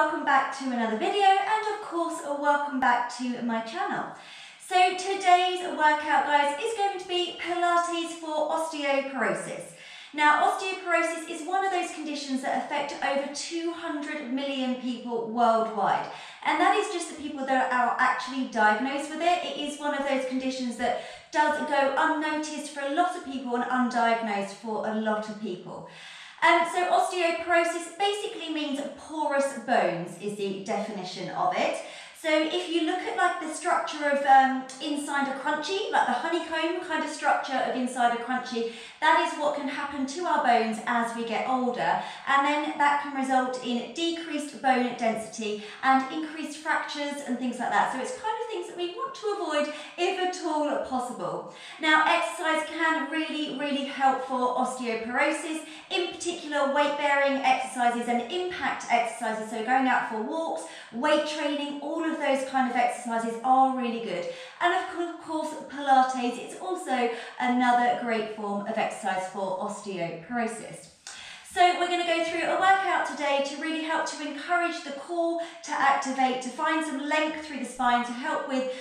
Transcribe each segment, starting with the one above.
welcome back to another video, and of course welcome back to my channel. So today's workout, guys, is going to be Pilates for osteoporosis. Now, osteoporosis is one of those conditions that affect over 200 million people worldwide. And that is just the people that are actually diagnosed with it. It is one of those conditions that does go unnoticed for a lot of people and undiagnosed for a lot of people. So osteoporosis basically means porous bones is the definition of it. So if you look at like the structure of inside a crunchy, like the honeycomb kind of structure of inside a crunchy, that is what can happen to our bones as we get older, and then that can result in decreased bone density and increased fractures and things like that. So it's kind of things that we want to avoid if at all possible. Now, exercise can really help for osteoporosis, in particular weight-bearing exercises and impact exercises, so going out for walks, weight training, all of those kind of exercises are really good. And of course, Pilates is also another great form of exercise for osteoporosis. So we're going to go through a workout today to really help to encourage the core to activate, to find some length through the spine, to help with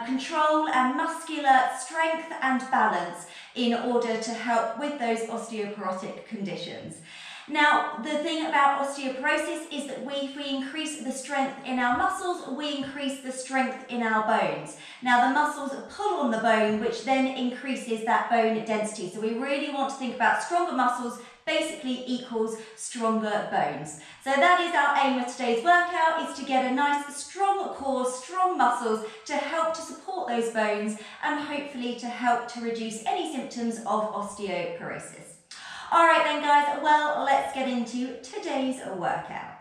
control and muscular strength and balance in order to help with those osteoporotic conditions. Now, the thing about osteoporosis is that if we increase the strength in our muscles, we increase the strength in our bones. Now, the muscles pull on the bone, which then increases that bone density. So we really want to think about stronger muscles basically equals stronger bones. So that is our aim of today's workout, is to get a nice strong core, strong muscles to help to support those bones and hopefully to help to reduce any symptoms of osteoporosis. All right then, guys, well, let's get into today's workout.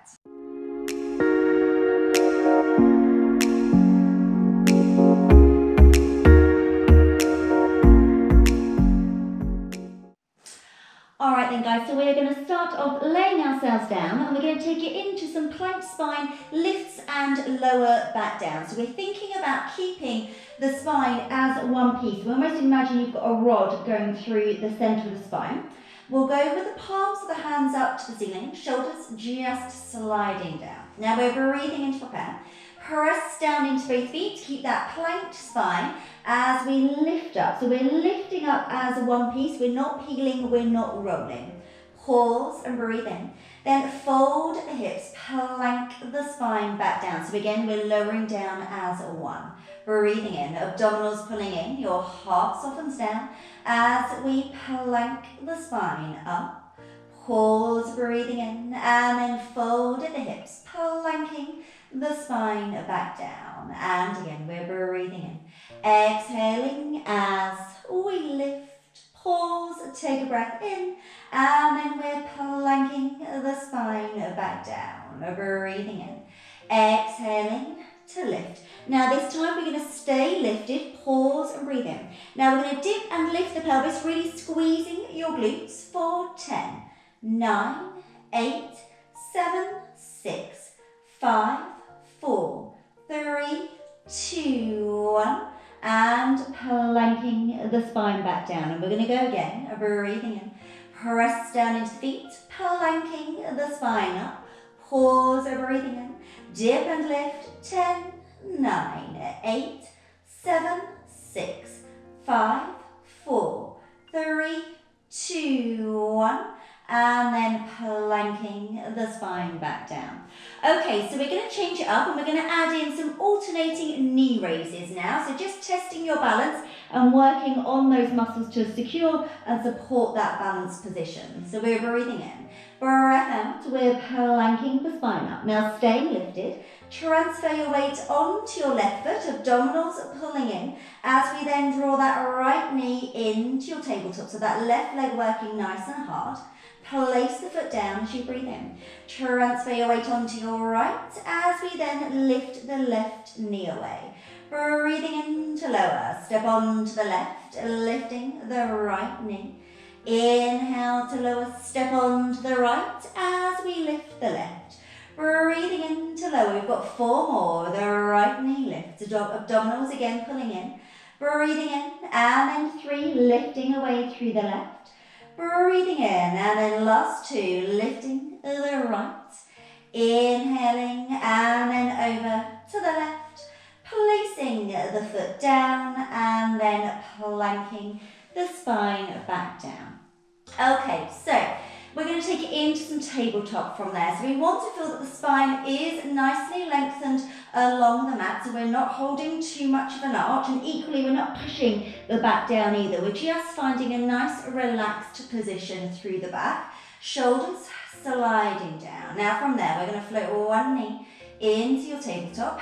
Alright then, guys, so we're going to start off laying ourselves down, and we're going to take it into some plank spine lifts and lower back down. So we're thinking about keeping the spine as one piece. We almost imagine you've got a rod going through the centre of the spine. We'll go with the palms of the hands up to the ceiling, shoulders just sliding down. Now we're breathing into our pan. Press down into both feet to keep that planked spine as we lift up. So we're lifting up as one piece. We're not peeling, we're not rolling. Pause and breathe in. Then fold the hips, plank the spine back down. So again, we're lowering down as one. Breathing in, abdominals pulling in, your heart softens down as we plank the spine up. Pause, breathing in, and then fold the hips, planking the spine back down. And again, we're breathing in. Exhaling as we lift. Pause, take a breath in, and then we're planking the spine back down. Breathing in. Exhaling to lift. Now this time we're going to stay lifted, pause and breathe in. Now we're going to dip and lift the pelvis, really squeezing your glutes for 10, 9, 8, 7, 6, 5, 4, 3, 2, 1, and planking the spine back down. And we're going to go again, breathing in, press down into the feet, planking the spine up, pause, breathing in, dip and lift, 10, 9, 8, 7, 6, 5, 4, 3, 2, 1, and then planking the spine back down. Okay, so we're going to change it up and we're going to add in some alternating knee raises now. So just testing your balance and working on those muscles to secure and support that balanced position. So we're breathing in. Breath out, we're planking the spine up. Now staying lifted, transfer your weight onto your left foot, abdominals pulling in, as we then draw that right knee into your tabletop. So that left leg working nice and hard. Place the foot down as you breathe in. Transfer your weight onto your right as we then lift the left knee away. Breathing in to lower, step onto the left, lifting the right knee. Inhale to lower, step onto the right as we lift the left. Breathing in to lower, we've got 4 more. The right knee lifts, abdominals again pulling in. Breathing in, and then 3, lifting away through the left. Breathing in, and then last 2, lifting the right. Inhaling over to the left, placing the foot down and then planking the spine back down. Okay, so we're going to take it into some tabletop from there. So we want to feel that the spine is nicely lengthened along the mat, so we're not holding too much of an arch, and equally we're not pushing the back down either. We're just finding a nice relaxed position through the back, shoulders sliding down. Now from there we're going to float one knee into your tabletop,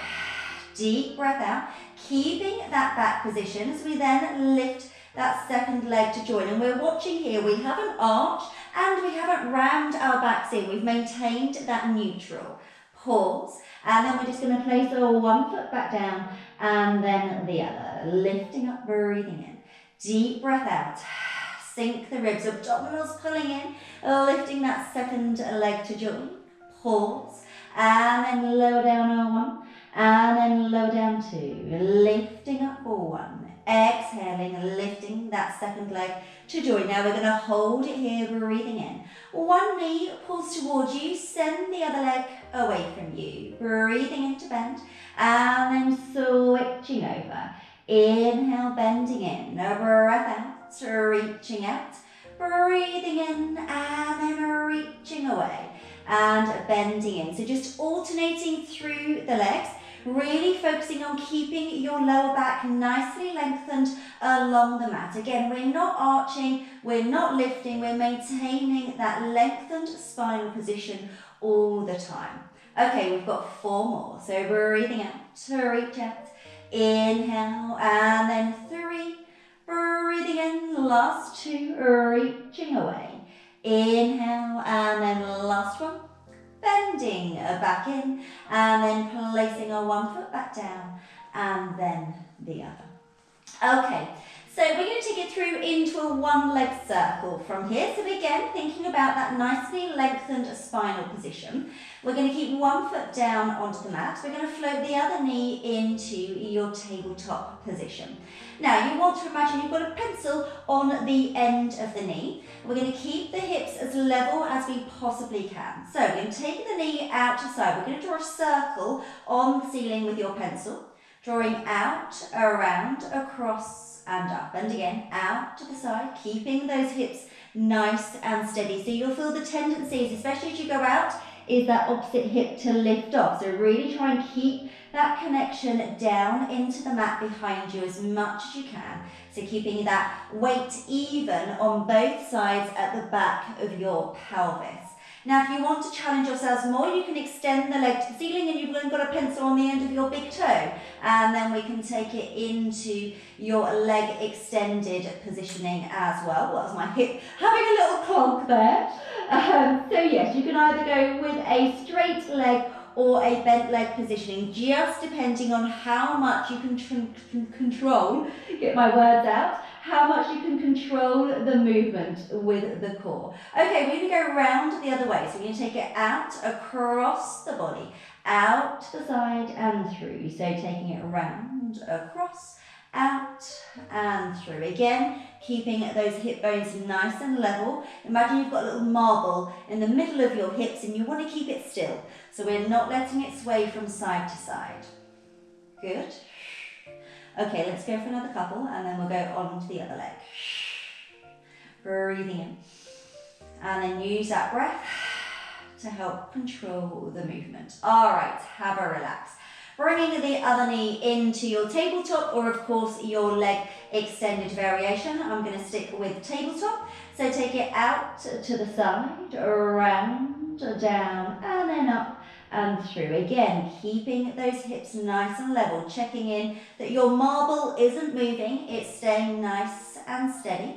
deep breath out, keeping that back position as we then lift that second leg to join. And we're watching here, we haven't arched and we haven't rammed our backs in, we've maintained that neutral. Pause, and then we're just going to place our one foot back down and then the other, lifting up, breathing in, deep breath out, sink the ribs, abdominals pulling in, lifting that second leg to join. Pause, and then lower down our one, and then lower down two, lifting up for one, exhaling, lifting that second leg to join. Now we're going to hold it here, breathing in. One knee pulls towards you, send the other leg away from you, breathing into bend, and then switching over. Inhale, bending in, breath out, reaching out, breathing in, and then reaching away, and bending in. So just alternating through the legs, really focusing on keeping your lower back nicely lengthened along the mat. Again, we're not arching, we're not lifting, we're maintaining that lengthened spinal position all the time. Okay, we've got 4 more. So breathing out to reach out, inhale, and then 3, breathing in, last 2, reaching away, inhale, and then last 1. Bending back in and then placing our one foot back down and then the other. Okay, so we're going to take it through into a one-leg circle from here. So again, thinking about that nicely lengthened spinal position. We're going to keep one foot down onto the mat. We're going to float the other knee into your tabletop position. Now you want to imagine you've got a pencil on the end of the knee. We're going to keep the hips as level as we possibly can. So we're going to take the knee out to the side. We're going to draw a circle on the ceiling with your pencil, drawing out, around, across and up. And again, out to the side, keeping those hips nice and steady. So you'll feel the tendencies, especially as you go out, is that opposite hip to lift off. So really try and keep that connection down into the mat behind you as much as you can. So keeping that weight even on both sides at the back of your pelvis. Now if you want to challenge yourselves more, you can extend the leg to the ceiling and you've then got a pencil on the end of your big toe. And then we can take it into your leg extended positioning as well. Well, that was my hip having a little clonk there. So yes, you can either go with a straight leg or a bent leg positioning, just depending on how much you can control, get my words out, how much you can control the movement with the core. Okay, we're going to go round the other way. So we're going to take it out, across the body, out to the side and through. So taking it around, across, out and through. Again, keeping those hip bones nice and level. Imagine you've got a little marble in the middle of your hips and you want to keep it still. So we're not letting it sway from side to side. Good. Okay, let's go for another couple and then we'll go on to the other leg. Breathing in. And then use that breath to help control the movement. All right, have a relax. Bringing the other knee into your tabletop or of course your leg extended variation. I'm going to stick with tabletop. So take it out to the side, around, down and then up and through. Again, keeping those hips nice and level, checking in that your marble isn't moving, it's staying nice and steady.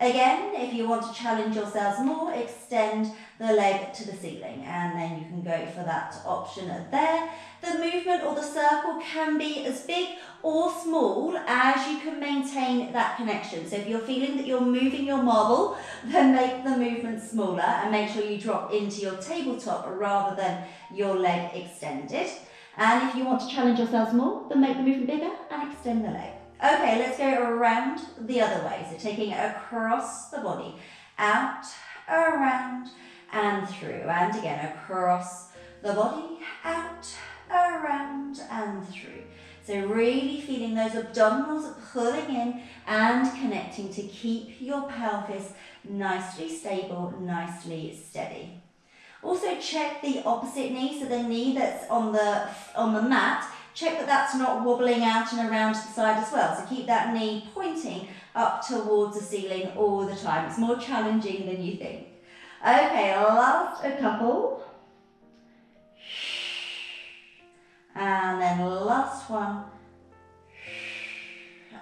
Again, if you want to challenge yourselves more, extend the leg to the ceiling and then you can go for that option there. The movement or the circle can be as big or small as you can maintain that connection. So if you're feeling that you're moving your marble, then make the movement smaller and make sure you drop into your tabletop rather than your leg extended. And if you want to challenge yourselves more, then make the movement bigger and extend the leg. Okay, let's go around the other way. So taking it across the body, out, around and through. And again, across the body, out, around and through. So really feeling those abdominals pulling in and connecting to keep your pelvis nicely stable, nicely steady. Also check the opposite knee, so the knee that's on the mat, check that that's not wobbling out and around to the side as well. So keep that knee pointing up towards the ceiling all the time. It's more challenging than you think. Okay, last a couple. And then last one.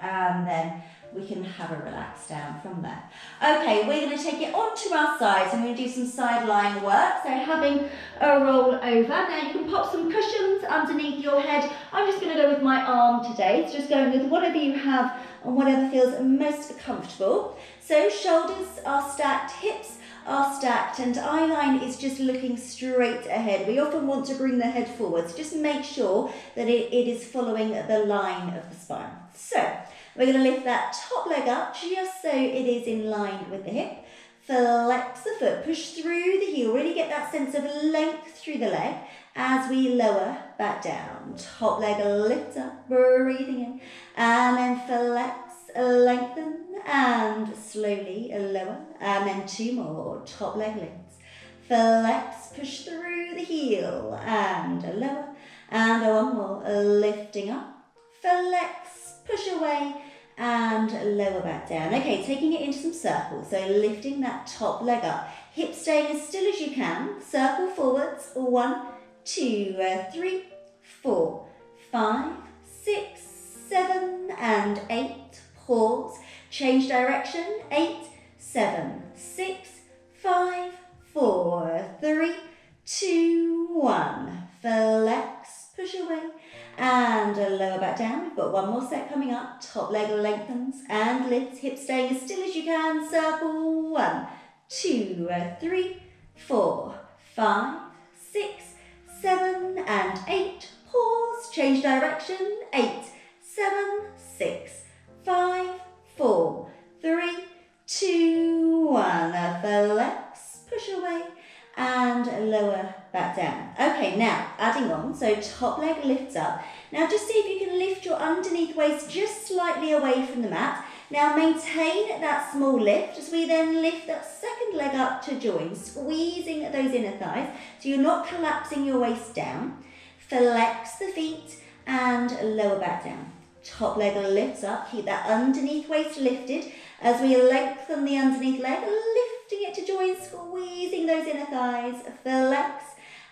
And then we can have a relax down from there. Okay, we're going to take it onto our sides and we're going to do some side lying work. So having a roll over. Now you can pop some cushions underneath your head. I'm just going to go with my arm today. It's just going with whatever you have and whatever feels most comfortable. So shoulders are stacked, hips are stacked, and eye line is just looking straight ahead. We often want to bring the head forwards. Just make sure that it is following the line of the spine. So we're going to lift that top leg up just so it is in line with the hip. Flex the foot, push through the heel, really get that sense of length through the leg as we lower back down. Top leg lifts up, breathing in, and then flex, lengthen, and slowly lower, and then two more. Top leg lifts, flex, push through the heel, and lower, and one more, lifting up, flex, push away, and lower back down. Okay, taking it into some circles. So lifting that top leg up, hips staying as still as you can. Circle forwards. 1, 2, 3, 4, 5, 6, 7, and 8. Pause. Change direction. 8, 7, 6, 5, 4, 3, 2, 1. Flex, push away, and lower back down. We've got one more set coming up. Top leg lengthens and lifts, hips staying as still as you can. Circle. 1, 2, 3, 4, 5, 6, 7, and 8. Pause. Change direction. 8, 7, 6, 5, 4, 3, 2, 1. Flex, push away, and lower back down. Okay, now adding on, so top leg lifts up. Now just see if you can lift your underneath waist just slightly away from the mat. Now maintain that small lift as we then lift that second leg up to join, squeezing those inner thighs so you're not collapsing your waist down. Flex the feet and lower back down. Top leg lifts up, keep that underneath waist lifted as we lengthen the underneath leg, lifting it to join, squeezing those inner thighs, flex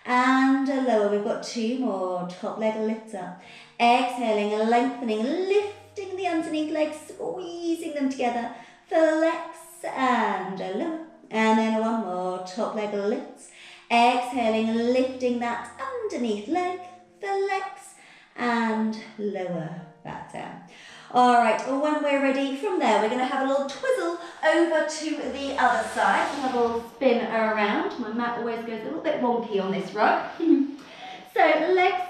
and lower. We've got two more. Top leg lifts up, exhaling, lengthening, lifting the underneath legs, squeezing them together, flex and lower. And then one more. Top leg lifts, exhaling, lifting that underneath leg, flex and lower back down. All right, when we're ready, from there we're going to have a little twizzle over to the other side. We'll have a little spin around. My mat always goes a little bit wonky on this rug. So legs,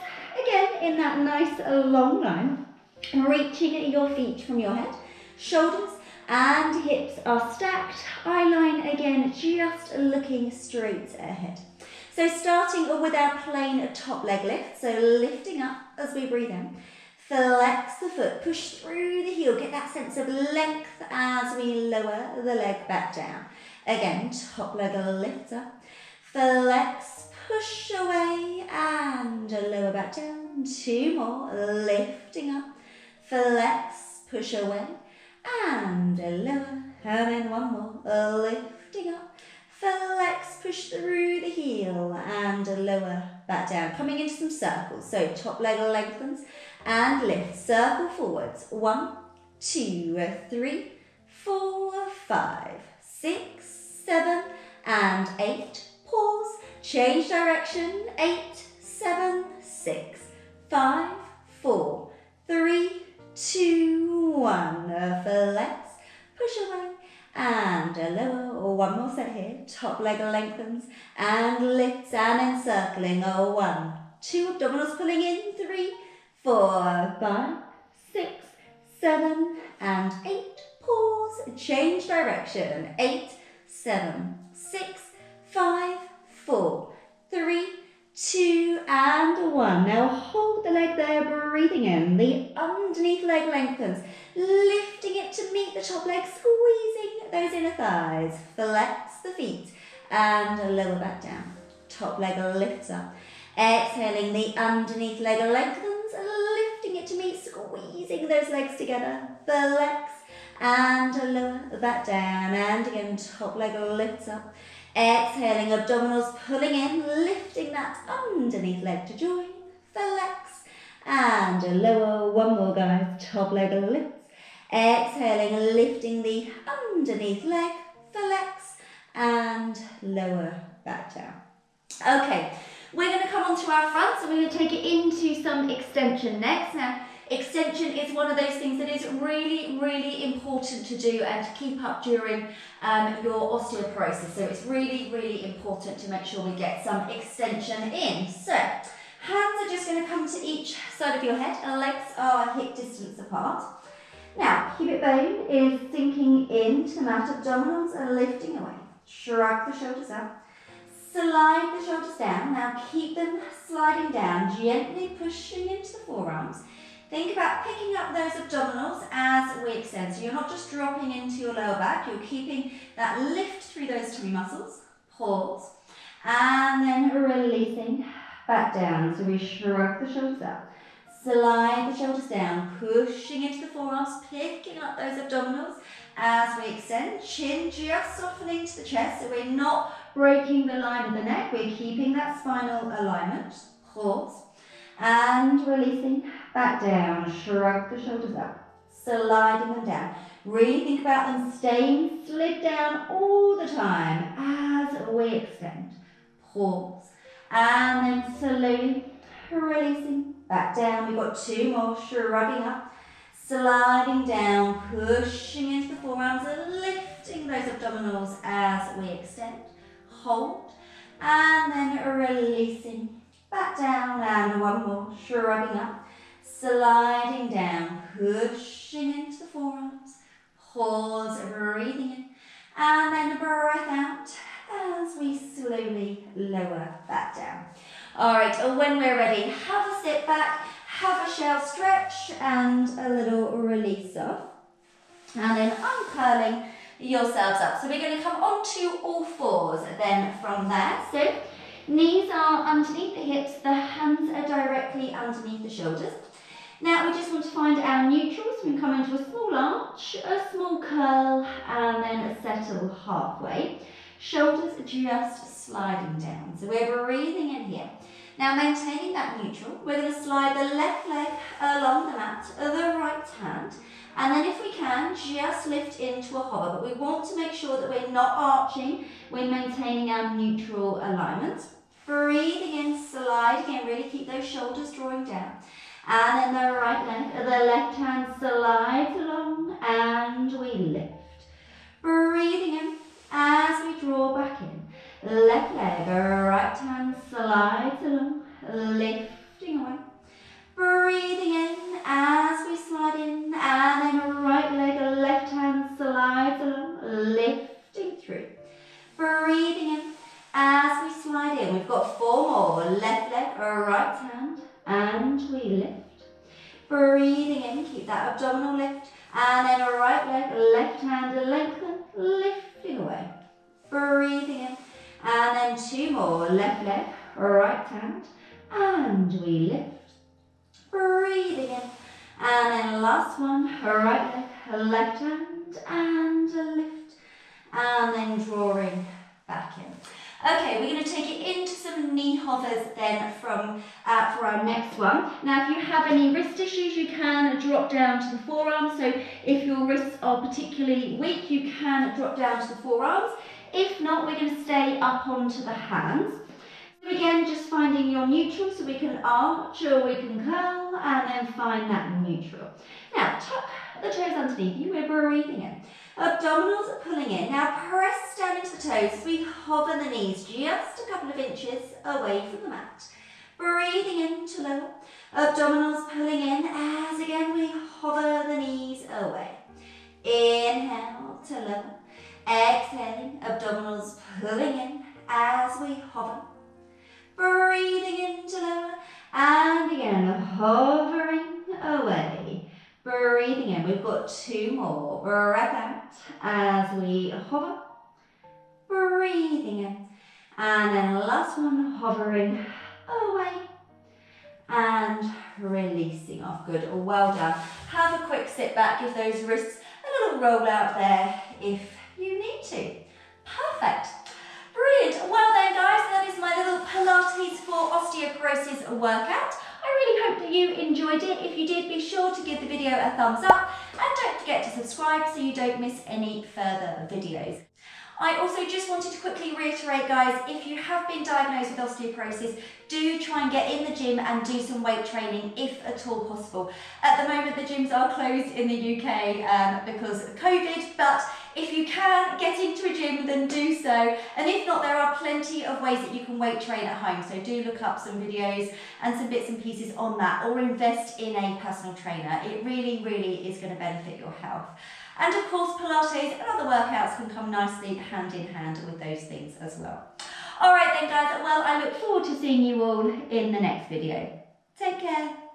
again, in that nice long line, reaching your feet from your head. Shoulders and hips are stacked. Eye line, again, just looking straight ahead. So starting with our plain top leg lift, so lifting up as we breathe in. Flex the foot, push through the heel, get that sense of length as we lower the leg back down. Again, top leg lifts up, flex, push away and lower back down. Two more, lifting up, flex, push away and lower. And then one more, lifting up, flex, push through the heel and lower back down. Coming into some circles, so top leg lengthens and lift, circle forwards. 1, 2, 3, 4, 5, 6, 7, and 8. Pause, change direction. 8, 7, 6, 5, 4, 3, 2, 1. Flex, push away and lower. One more set here. Top leg lengthens and lifts and then circling. 1, 2, abdominals pulling in. 3, 4, 5, 6, 7, and 8. Pause, change direction. 8, 7, 6, 5, 4, 3, 2, and 1. down. Now hold the leg there, breathing in. The underneath leg lengthens, lifting it to meet the top leg, squeezing those inner thighs. Flex the feet and lower back down. Top leg lifts up. Exhaling, the underneath leg lengthens, lifting it to meet, squeezing those legs together. Flex and lower back down. And again, top leg lifts up. Exhaling, abdominals pulling in, lifting that underneath leg to join. Flex and lower. One more, guys. Top leg lifts. Exhaling, lifting the underneath leg. Flex and lower back down. Okay, we're going to come onto our front, so we're going to take it into some extension next. Now, extension is one of those things that is really, really important to do and to keep up during your osteoporosis. So it's really, really important to make sure we get some extension in. So, hands are just going to come to each side of your head, and legs are hip distance apart. Now, cubic bone is sinking into the mat, abdominals are lifting away. Shrug the shoulders up. Slide the shoulders down. Now keep them sliding down, gently pushing into the forearms. Think about picking up those abdominals as we extend. So you're not just dropping into your lower back, you're keeping that lift through those tummy muscles. Pause. And then releasing back down. So we shrug the shoulders up. Slide the shoulders down, pushing into the forearms, picking up those abdominals as we extend. Chin just softening to the chest, so we're not breaking the line of the neck. We're keeping that spinal alignment. Pause. And releasing back down. Shrug the shoulders up. Sliding them down. Really think about them staying slid down all the time as we extend. Pause. And then slowly releasing back down. We've got two more. Shrugging up. Sliding down. Pushing into the forearms and lifting those abdominals as we extend. Hold. And then releasing back down, and one more, shrugging up, sliding down, pushing into the forearms, pause, breathing in, and then breath out as we slowly lower back down. All right, when we're ready, have a sit back, have a shell stretch, and a little release off, and then uncurling yourselves up. So we're going to come onto all fours then from there. So knees are underneath the hips, the hands are directly underneath the shoulders. Now we just want to find our neutral, so we can come into a small arch, a small curl, and then settle halfway. Shoulders just sliding down. So we're breathing in here. Now maintaining that neutral, we're going to slide the left leg along the mat, the right hand, and then if we can, just lift into a hover. But we want to make sure that we're not arching, we're maintaining our neutral alignment. Breathing in, sliding in, really keep those shoulders drawing down. And then the right leg, the left hand slides along and we lift. Breathing in as we draw back in. Left leg, right hand slides along, lifting away. Breathing in as we slide in, and then right leg, left hand slides along, lifting through. Breathing in as we slide in. We've got four more. Left leg, right hand, and we lift. Breathing in, keep that abdominal lift, and then right leg, left hand, lengthen, lifting away. Breathing in, and then two more. Left leg, right hand, and we lift. Breathing in, and then last one, right leg, left hand, and a lift, and then drawing back in. Okay, we're going to take it into some knee hovers then for our next one. Now, if you have any wrist issues, you can drop down to the forearms. So if your wrists are particularly weak, you can drop down to the forearms. If not, we're going to stay up onto the hands. So again, just finding your neutral, so we can arch or we can curl, and then find that neutral. Now, tuck the toes underneath you, we're breathing in. Abdominals are pulling in. Now press down into the toes as we hover the knees just a couple of inches away from the mat. Breathing in to lower. Abdominals pulling in as again we hover the knees away. Inhale to lower. Exhaling, abdominals pulling in as we hover. Breathing in to lower. And for 2 more. Breath out as we hover, breathing in. And then last one, hovering away and releasing off. Good, well done. Have a quick sit back, give those wrists a little roll out there if you need to. Perfect. Brilliant. Well then guys, that is my little Pilates for osteoporosis workout. I really hope that you enjoyed it. If you did, be sure to give the video a thumbs up and don't forget to subscribe so you don't miss any further videos. I also just wanted to quickly reiterate, guys, if you have been diagnosed with osteoporosis, do try and get in the gym and do some weight training if at all possible. At the moment, the gyms are closed in the UK because of COVID, but if you can get into a gym, then do so. And if not, there are plenty of ways that you can weight train at home. So do look up some videos and some bits and pieces on that, or invest in a personal trainer. It really, really is going to benefit your health. And of course, Pilates and other workouts can come nicely hand in hand with those things as well. All right then guys, well, I look forward to seeing you all in the next video. Take care.